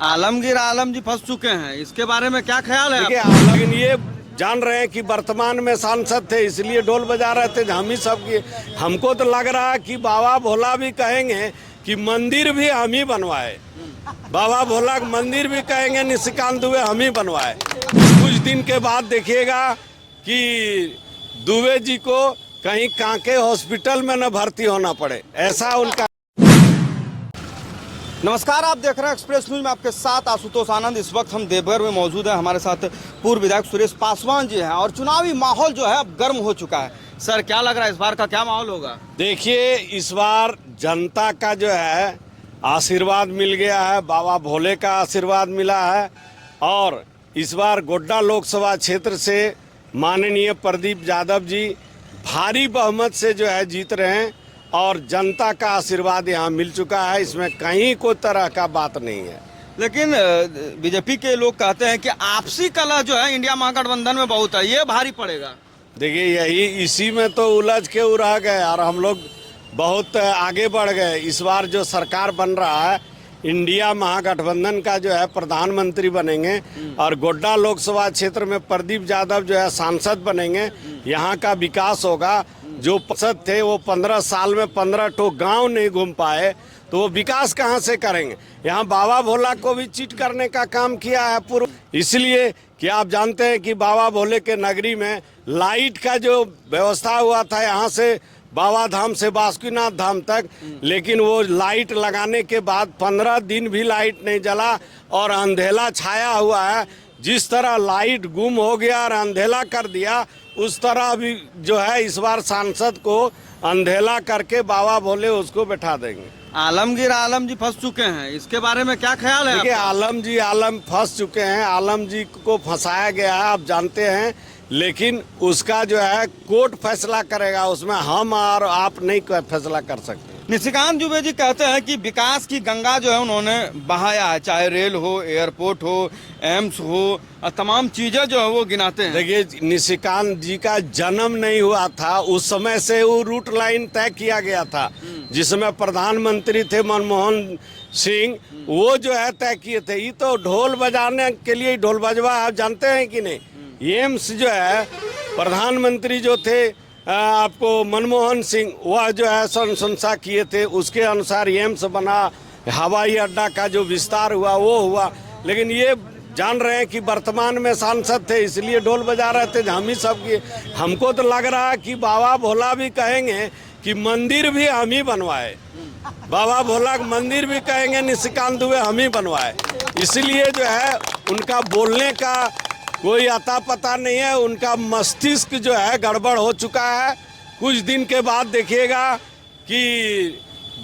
आलमगीर आलम जी फंस चुके हैं, इसके बारे में क्या ख्याल है देखिए, लेकिन ये जान रहे हैं कि वर्तमान में सांसद थे इसलिए ढोल बजा रहे थे हम ही सब की। हमको तो लग रहा है कि बाबा भोला भी कहेंगे कि मंदिर भी हम ही बनवाए, बाबा भोला का मंदिर भी कहेंगे निशिकांत दुबे हम ही बनवाए। कुछ दिन के बाद देखिएगा कि दुबे जी को कहीं कांके हॉस्पिटल में न भर्ती होना पड़े, ऐसा उनका। नमस्कार, आप देख रहे हैं एक्सप्रेस न्यूज में आपके साथ आशुतोष आनंद। इस वक्त हम देवघर में मौजूद हैं। हमारे साथ पूर्व विधायक सुरेश पासवान जी हैं और चुनावी माहौल जो है अब गर्म हो चुका है। सर, क्या लग रहा है इस बार का क्या माहौल होगा? देखिए, इस बार जनता का जो है आशीर्वाद मिल गया है, बाबा भोले का आशीर्वाद मिला है और इस बार गोड्डा लोकसभा क्षेत्र से माननीय प्रदीप यादव जी भारी बहुमत से जो है जीत रहे हैं और जनता का आशीर्वाद यहाँ मिल चुका है। इसमें कहीं कोई तरह का बात नहीं है। लेकिन बीजेपी के लोग कहते हैं कि आपसी कलह जो है इंडिया महागठबंधन में बहुत है, ये भारी पड़ेगा। देखिए, यही इसी में तो उलझ के रह गए और हम लोग बहुत आगे बढ़ गए। इस बार जो सरकार बन रहा है, इंडिया महागठबंधन का जो है प्रधानमंत्री बनेंगे और गोड्डा लोकसभा क्षेत्र में प्रदीप यादव जो है सांसद बनेंगे। यहाँ का विकास होगा। जो सांसद थे वो 15 साल में 15 ठो गांव नहीं घूम पाए, तो वो विकास कहाँ से करेंगे? यहाँ बाबा भोला को भी चीट करने का काम किया है पूर्व। इसलिए कि आप जानते हैं कि बाबा भोले के नगरी में लाइट का जो व्यवस्था हुआ था यहाँ से बाबा धाम से बासुकीनाथ धाम तक, लेकिन वो लाइट लगाने के बाद 15 दिन भी लाइट नहीं जला और अंधेला छाया हुआ है। जिस तरह लाइट गुम हो गया और अंधेला कर दिया, उस तरह भी जो है इस बार सांसद को अंधेला करके बाबा भोले उसको बैठा देंगे। आलमगीर आलम जी फंस चुके हैं, इसके बारे में क्या ख्याल है? देखिए, आलम फंस चुके हैं। आलम जी को फंसाया गया है, आप जानते हैं, लेकिन उसका जो है कोर्ट फैसला करेगा, उसमें हम और आप नहीं फैसला कर सकते। निशिकांत दुबे जी कहते हैं कि विकास की गंगा जो है उन्होंने बहाया है, चाहे रेल हो, एयरपोर्ट हो, एम्स हो, और तमाम चीजें जो है वो गिनाते हैं। देखिए, निशिकांत जी का जन्म नहीं हुआ था, उस समय से वो रूट लाइन तय किया गया था, जिसमें प्रधानमंत्री थे मनमोहन सिंह, वो जो है तय किए थे। ये तो ढोल बजाने के लिए ढोल बजवा, आप जानते हैं कि नहीं? एम्स जो है प्रधानमंत्री जो थे आपको मनमोहन सिंह, वह जो है संशा किए थे, उसके अनुसार एम्स बना, हवाई अड्डा का जो विस्तार हुआ वो हुआ। लेकिन ये जान रहे हैं कि वर्तमान में सांसद थे इसलिए ढोल बजा रहे थे हम ही सब की। हमको तो लग रहा है कि बाबा भोला भी कहेंगे कि मंदिर भी हम ही बनवाए, बाबा भोला का मंदिर भी कहेंगे निशिकांत दुबे हम ही बनवाए। इसलिए जो है उनका बोलने का कोई अता पता नहीं है, उनका मस्तिष्क जो है गड़बड़ हो चुका है। कुछ दिन के बाद देखिएगा कि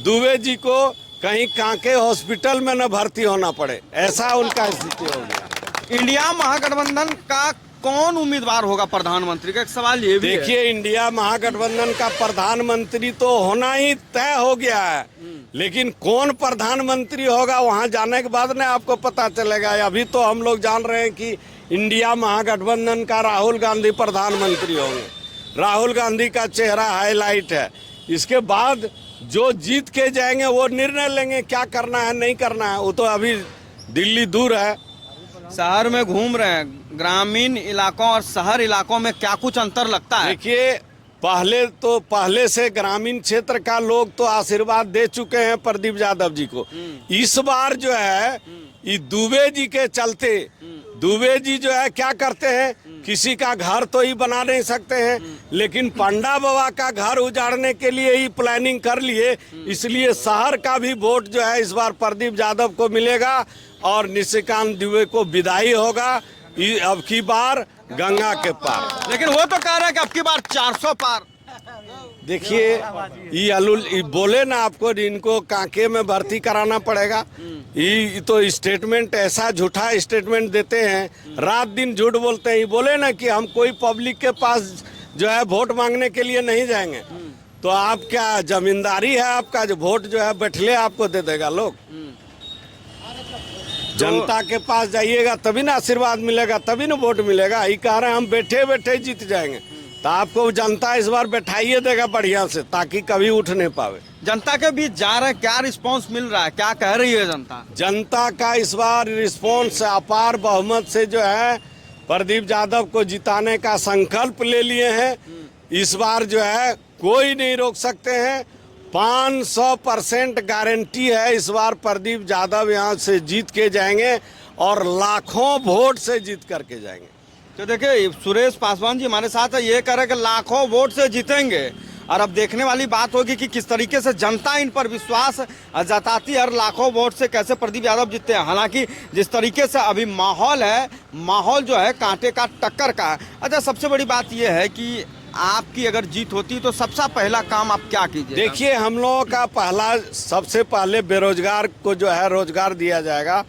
दुबे जी को कहीं कांके हॉस्पिटल में न भर्ती होना पड़े, ऐसा उनका स्थिति हो गया। इंडिया महागठबंधन का कौन उम्मीदवार होगा प्रधानमंत्री का? एक सवाल ये भी देखिए, इंडिया महागठबंधन का प्रधानमंत्री तो होना ही तय हो गया है, लेकिन कौन प्रधानमंत्री होगा वहां जाने के बाद ना आपको पता चलेगा। अभी तो हम लोग जान रहे हैं कि इंडिया महागठबंधन का राहुल गांधी प्रधानमंत्री होंगे। राहुल गांधी का चेहरा हाईलाइट है। इसके बाद जो जीत के जाएंगे वो निर्णय लेंगे क्या करना है नहीं करना है, वो तो अभी दिल्ली दूर है। शहर में घूम रहे हैं, ग्रामीण इलाकों और शहर इलाकों में क्या कुछ अंतर लगता है? देखिए, पहले से ग्रामीण क्षेत्र का लोग तो आशीर्वाद दे चुके हैं प्रदीप यादव जी को। इस बार जो है ये दुबे जी के चलते, दुबे जी जो है क्या करते हैं, किसी का घर तो ही बना नहीं सकते हैं, लेकिन पंडा बाबा का घर उजाड़ने के लिए ही प्लानिंग कर लिए। इसलिए शहर का भी वोट जो है इस बार प्रदीप यादव को मिलेगा और निशिकांत दुबे को विदाई होगा अब की बार गंगा के पार। लेकिन वो तो कह रहे हैं कि अब की बार 400 पार। देखिए, ये बोले ना आपको, इनको कांके में भर्ती कराना पड़ेगा। ये तो स्टेटमेंट ऐसा झूठा स्टेटमेंट देते हैं, रात दिन झूठ बोलते हैं। ये बोले ना कि हम कोई पब्लिक के पास जो है वोट मांगने के लिए नहीं जाएंगे, तो आप क्या जमींदारी है आपका जो वोट जो है बैठले आपको दे देगा लोग? जनता के पास जाइएगा तभी ना आशीर्वाद मिलेगा, तभी ना वोट मिलेगा। ये कह रहे हैं हम बैठे बैठे जीत जाएंगे, तो आपको जनता इस बार बैठाइए देगा बढ़िया से, ताकि कभी उठ नहीं पावे। जनता के बीच जा रहे हैं, क्या रिस्पांस मिल रहा है, क्या कह रही है जनता? जनता का इस बार रिस्पॉन्स अपार बहुमत से जो है प्रदीप यादव को जिताने का संकल्प ले लिए हैं। इस बार जो है कोई नहीं रोक सकते हैं। 500% गारंटी है इस बार प्रदीप यादव यहाँ से जीत के जाएंगे और लाखों वोट से जीत करके जाएंगे। तो देखिए सुरेश पासवान जी हमारे साथ है, ये कह रहे हैं कि लाखों वोट से जीतेंगे। और अब देखने वाली बात होगी कि किस तरीके से जनता इन पर विश्वास जताती है और लाखों वोट से कैसे प्रदीप यादव जीतते हैं। हालांकि जिस तरीके से अभी माहौल है, माहौल जो है कांटे का टक्कर का है। अच्छा, सबसे बड़ी बात यह है कि आपकी अगर जीत होती तो सबसे पहला काम आप क्या कीजिए? देखिए, हम लोगों का सबसे पहले बेरोजगार को जो है रोजगार दिया जाएगा।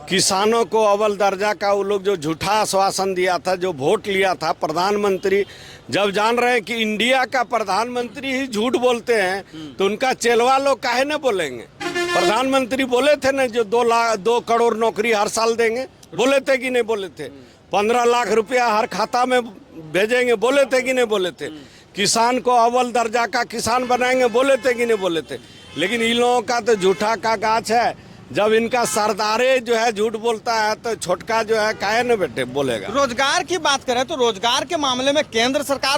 किसानों को अव्वल दर्जा का वो लोग जो झूठा आश्वासन दिया था, जो वोट लिया था प्रधानमंत्री, जब जान रहे हैं कि इंडिया का प्रधानमंत्री ही झूठ बोलते हैं तो उनका चेलवा लोग काहे न बोलेंगे। प्रधानमंत्री बोले थे ना जो 2 करोड़ नौकरी हर साल देंगे, बोले थे कि नहीं बोले थे? 15 लाख रुपया हर खाता में भेजेंगे, बोले थे कि नहीं बोले थे? किसान को अव्वल दर्जा का किसान बनाएंगे, बोले थे कि नहीं बोले थे? लेकिन इन लोगों का तो झूठा का गाछ है। जब इनका सरदारे जो है झूठ बोलता है तो छोटका जो है काहे न बेटे बोलेगा। रोजगार की बात करें तो रोजगार के मामले में केंद्र सरकार